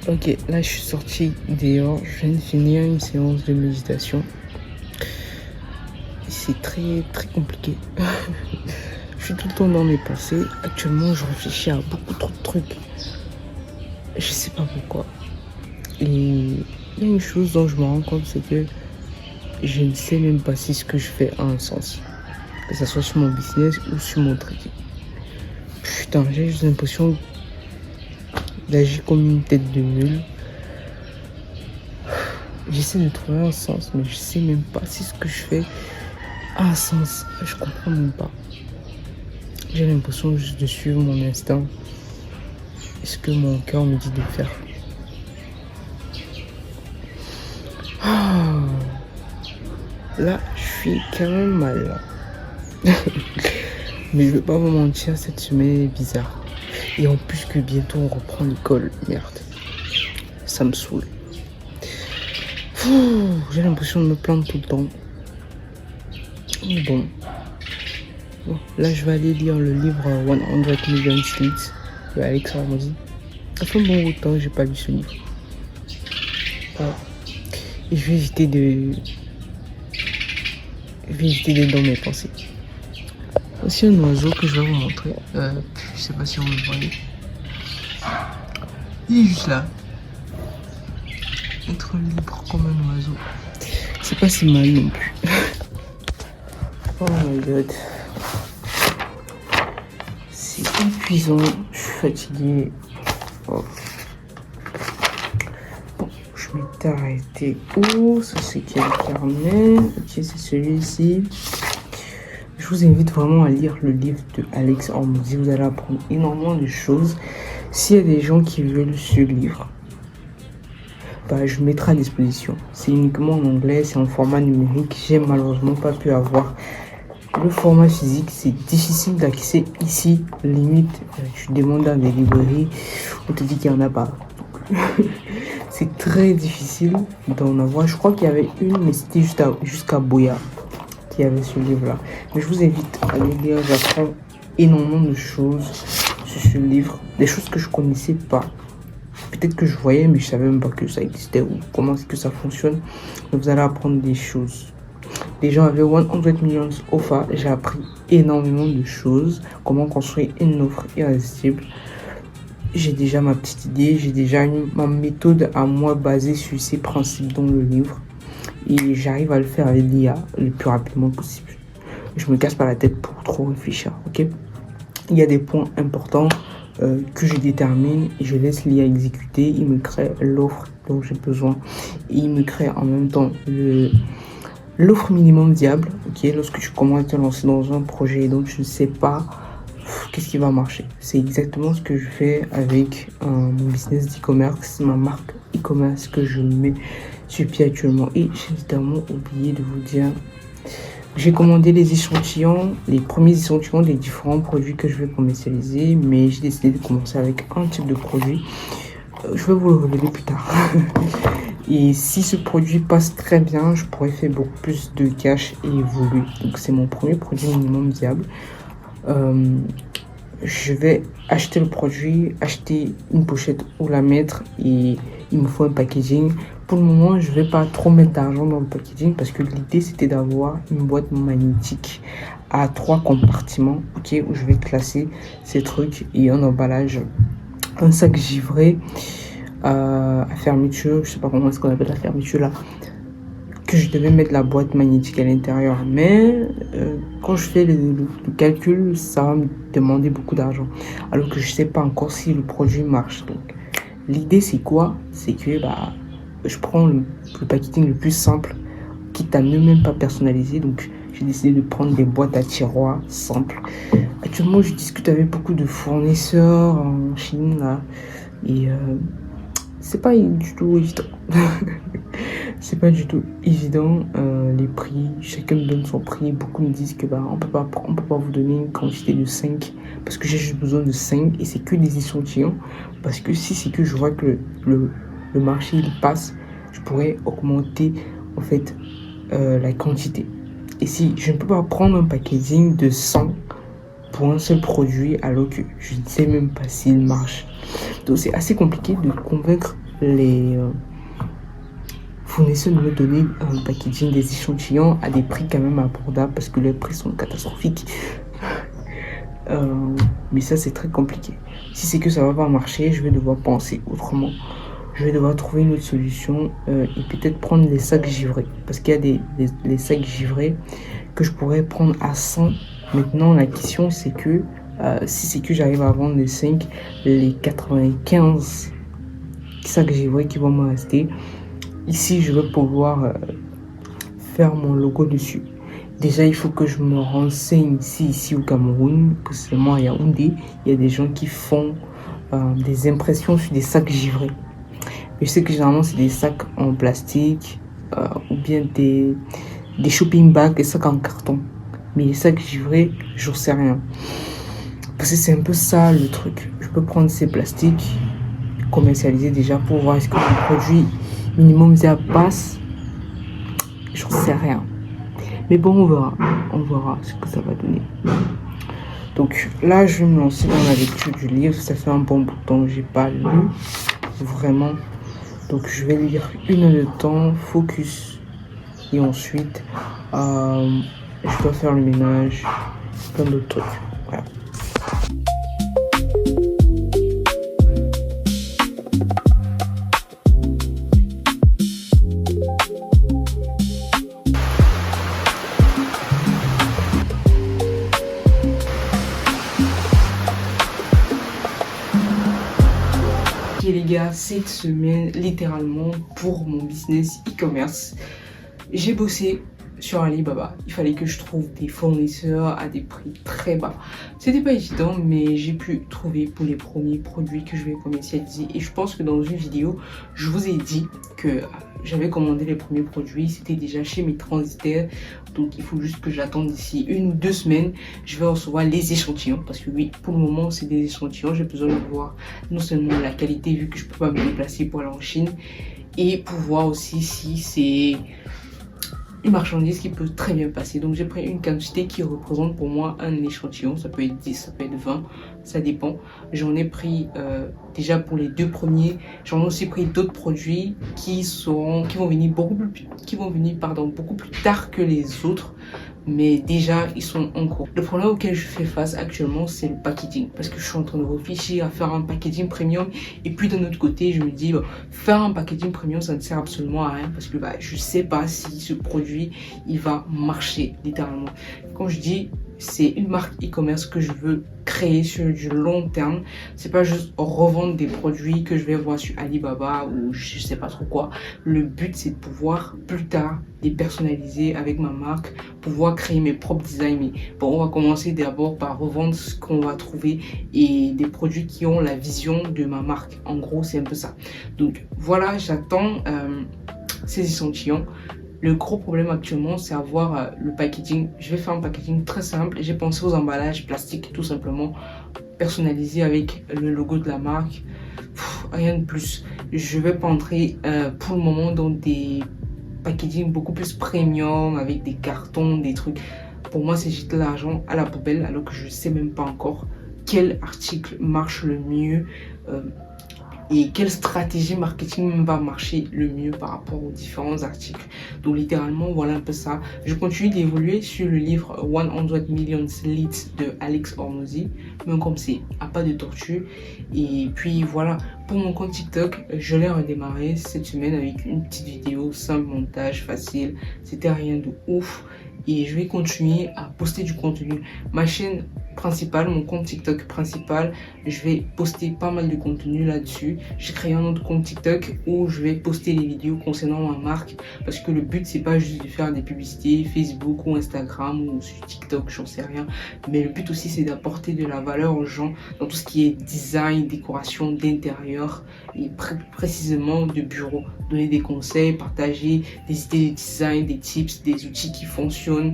Ok, là je suis sortie dehors, je viens de finir une séance de méditation. C'est très très compliqué. Je suis tout le temps dans mes pensées. Actuellement, je réfléchis à beaucoup trop de trucs. Je sais pas pourquoi. Et il y a une chose dont je me rends compte, c'est que je ne sais même pas si ce que je fais a un sens. Que ce soit sur mon business ou sur mon trading. Putain, j'ai juste l'impression d'agir comme une tête de mule. J'essaie de trouver un sens, mais je sais même pas si ce que je fais a un sens. Je comprends même pas. J'ai l'impression juste de suivre mon instinct. Et ce que mon cœur me dit de faire. Ah, là, je suis quand même mal. Mais je vais pas vous mentir, cette semaine est bizarre. Et en plus que bientôt on reprend l'école. Merde. Ça me saoule. J'ai l'impression de me plaindre tout le temps. Mais bon. Là, je vais aller lire le livre 100 Million Sleeps de Alex Hormozy. Ça fait un bon bout de temps que j'ai pas lu ce livre. Voilà. Et je vais éviter d'être dans mes pensées. Aussi un oiseau que je vais vous montrer. Je sais pas si on le voit. Il est juste là. Être libre comme un oiseau. C'est pas si mal non plus. Oh my god. C'est épuisant. Je suis fatigué. Oh. Bon, je m'étais arrêté où? Ça c'est quel carnet? Ok, c'est celui-ci. Je vous invite vraiment à lire le livre de Alex Hormozy. Vous allez apprendre énormément de choses. S'il y a des gens qui veulent ce livre, bah, je le mettrai à disposition. C'est uniquement en anglais, c'est en format numérique. J'ai malheureusement pas pu avoir le format physique. C'est difficile d'accès ici. Limite, tu demandes dans des librairies, on te dit qu'il n'y en a pas. C'est très difficile d'en avoir. Je crois qu'il y avait une, mais c'était jusqu'à Boya qui avait ce livre-là. Mais je vous invite à le lire. J'apprends énormément de choses sur ce livre. Des choses que je connaissais pas. Peut-être que je voyais, mais je savais même pas que ça existait ou comment est-ce que ça fonctionne. Donc vous allez apprendre des choses. Les gens avaient 100 millions offers. J'ai appris énormément de choses. Comment construire une offre irrésistible. J'ai déjà ma petite idée. J'ai déjà ma méthode à moi basée sur ces principes dans le livre. Et j'arrive à le faire avec l'IA le plus rapidement possible. Je me casse pas la tête pour trop réfléchir. Ok. Il y a des points importants que je détermine et je laisse l'IA exécuter. Il me crée l'offre dont j'ai besoin. Et il me crée en même temps l'offre minimum viable. Ok, lorsque tu commences à te lancer dans un projet dont tu ne sais pas qu'est-ce qui va marcher. C'est exactement ce que je fais avec mon business d'e-commerce, ma marque e-commerce que je mets sur pied actuellement. Et j'ai évidemment oublié de vous dire, j'ai commandé les échantillons, les premiers échantillons des différents produits que je vais commercialiser, mais j'ai décidé de commencer avec un type de produit. Je vais vous le révéler plus tard. Et si ce produit passe très bien, je pourrais faire beaucoup plus de cash et évoluer. Donc c'est mon premier produit minimum viable. Je vais acheter le produit, acheter une pochette où la mettre et il me faut un packaging. Pour le moment, je ne vais pas trop mettre d'argent dans le packaging parce que l'idée c'était d'avoir une boîte magnétique à 3 compartiments, ok, où je vais classer ces trucs et un emballage, un sac givré à fermeture, je sais pas comment est-ce qu'on appelle la fermeture là, que je devais mettre la boîte magnétique à l'intérieur, mais quand je fais le calcul, ça va me demander beaucoup d'argent, alors que je sais pas encore si le produit marche. Donc l'idée c'est quoi? C'est que je prends le packaging le plus simple, quitte à ne même pas personnaliser. Donc j'ai décidé de prendre des boîtes à tiroirs simples. Actuellement je discute avec beaucoup de fournisseurs en Chine là, et c'est pas du tout évident. C'est pas du tout évident. Les prix, chacun me donne son prix. Beaucoup me disent que on peut pas vous donner une quantité de 5 parce que j'ai juste besoin de 5 et c'est que des échantillons. Parce que si c'est que je vois que le marché il passe, je pourrais augmenter en fait la quantité. Et si je ne peux pas prendre un packaging de 100 pour un seul produit alors que je ne sais même pas s'il marche. Donc c'est assez compliqué de convaincre les fournisseurs de me donner un packaging des échantillons à des prix quand même abordables parce que les prix sont catastrophiques. Mais ça, c'est très compliqué. Si c'est que ça va pas marcher, je vais devoir penser autrement. Je vais devoir trouver une autre solution et peut-être prendre les sacs givrés. Parce qu'il y a les sacs givrés que je pourrais prendre à 100. Maintenant, la question, c'est que si c'est que j'arrive à vendre les 5, les 95 sacs givrés qui vont me rester, ici, je vais pouvoir faire mon logo dessus. Déjà, il faut que je me renseigne ici au Cameroun, que c'est moi à Yaoundé, il y a des gens qui font des impressions sur des sacs givrés. Mais je sais que généralement, c'est des sacs en plastique ou bien des shopping bags, des sacs en carton. Mais les sacs givrés, j'en sais rien. Parce que c'est un peu ça le truc. Je peux prendre ces plastiques commercialisés déjà pour voir est-ce que le produit minimum ça passe. J'en sais rien. Mais bon, on verra ce que ça va donner. Donc là, je vais me lancer dans la lecture du livre. Ça fait un bon bout de temps que j'ai pas lu, vraiment. Donc je vais lire une heure de temps, focus. Et ensuite, je dois faire le ménage, plein d'autres trucs. Voilà. Ok les gars, cette semaine, littéralement, pour mon business e-commerce, j'ai bossé sur Alibaba. Il fallait que je trouve des fournisseurs à des prix très bas. C'était pas évident, mais j'ai pu trouver pour les premiers produits que je vais commercialiser. Et je pense que dans une vidéo, je vous ai dit que j'avais commandé les premiers produits. C'était déjà chez mes transitaires. Donc il faut juste que j'attende d'ici 1 ou 2 semaines. Je vais recevoir les échantillons. Parce que oui, pour le moment, c'est des échantillons. J'ai besoin de voir non seulement la qualité, vu que je peux pas me déplacer pour aller en Chine, et pour voir aussi si c'est une marchandise qui peut très bien passer. Donc j'ai pris une quantité qui représente pour moi un échantillon. Ça peut être 10, ça peut être 20, ça dépend. J'en ai pris déjà pour les 2 premiers. J'en ai aussi pris d'autres produits qui vont venir beaucoup plus tard que les autres. Mais déjà, ils sont en cours. Le problème auquel je fais face actuellement, c'est le packaging. Parce que je suis en train de réfléchir à faire un packaging premium. Et puis d'un autre côté, je me dis, faire un packaging premium, ça ne sert absolument à rien. Parce que je sais pas si ce produit, il va marcher, littéralement. Quand je dis, c'est une marque e-commerce que je veux créer sur du long terme. C'est pas juste revendre des produits que je vais voir sur Alibaba ou je sais pas trop quoi. Le but, c'est de pouvoir plus tard les personnaliser avec ma marque, pouvoir créer mes propres designs. Mais bon, on va commencer d'abord par revendre ce qu'on va trouver et des produits qui ont la vision de ma marque. En gros, c'est un peu ça. Donc voilà, j'attends ces échantillons. Le gros problème actuellement, c'est avoir le packaging. Je vais faire un packaging très simple. J'ai pensé aux emballages plastiques, tout simplement, personnalisés avec le logo de la marque. Rien de plus. Je vais pas entrer pour le moment dans des packaging beaucoup plus premium, avec des cartons, des trucs. Pour moi, c'est jeter l'argent à la poubelle, alors que je sais même pas encore quel article marche le mieux. Et quelle stratégie marketing va marcher le mieux par rapport aux différents articles. Donc littéralement, voilà un peu ça. Je continue d'évoluer sur le livre 100 Million Leads de Alex Hormozi, même comme c'est à pas de tortue. Et puis voilà, pour mon compte TikTok, je l'ai redémarré cette semaine avec une petite vidéo, simple montage, facile. C'était rien de ouf. Et je vais continuer à poster du contenu. Ma chaîne principale, mon compte TikTok principal, je vais poster pas mal de contenu là-dessus. J'ai créé un autre compte TikTok où je vais poster les vidéos concernant ma marque, parce que le but c'est pas juste de faire des publicités Facebook ou Instagram ou sur TikTok, j'en sais rien, mais le but aussi c'est d'apporter de la valeur aux gens dans tout ce qui est design, décoration d'intérieur et précisément de bureau, donner des conseils, partager des idées de design, des tips, des outils qui fonctionnent.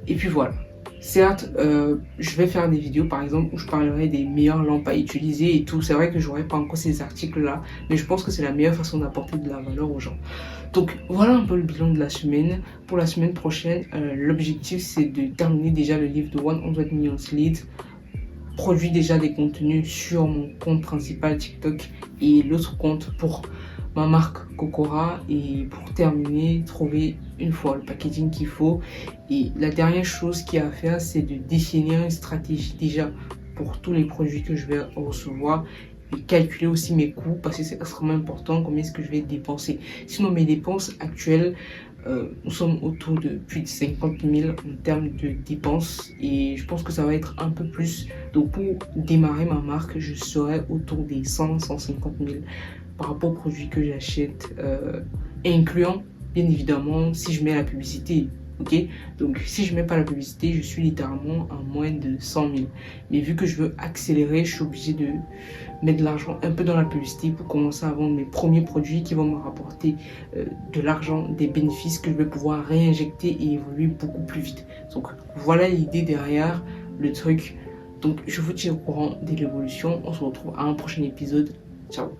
Et puis voilà. Certes, je vais faire des vidéos par exemple où je parlerai des meilleures lampes à utiliser et tout. C'est vrai que j'aurai pas encore ces articles là, mais je pense que c'est la meilleure façon d'apporter de la valeur aux gens. Donc voilà un peu le bilan de la semaine. Pour la semaine prochaine, l'objectif c'est de terminer déjà le livre de 100 Million Leads. produis déjà des contenus sur mon compte principal TikTok et l'autre compte pour ma marque Kokora. Et pour terminer, trouver une fois le packaging qu'il faut. Et la dernière chose qu'il y a à faire, c'est de définir une stratégie déjà pour tous les produits que je vais recevoir et calculer aussi mes coûts parce que c'est extrêmement important, combien est-ce que je vais dépenser. Sinon, mes dépenses actuelles, nous sommes autour de plus de 50 000 en termes de dépenses et je pense que ça va être un peu plus. Donc pour démarrer ma marque, je serai autour des 100-150 000 par rapport aux produits que j'achète, incluant bien évidemment si je mets la publicité. Ok, donc si je mets pas la publicité, je suis littéralement à moins de 100 000. Mais vu que je veux accélérer, je suis obligé de mettre de l'argent un peu dans la publicité pour commencer à vendre mes premiers produits qui vont me rapporter de l'argent, des bénéfices que je vais pouvoir réinjecter et évoluer beaucoup plus vite. Donc voilà l'idée derrière le truc. Donc je vous tiens au courant de l'évolution. On se retrouve à un prochain épisode. Ciao.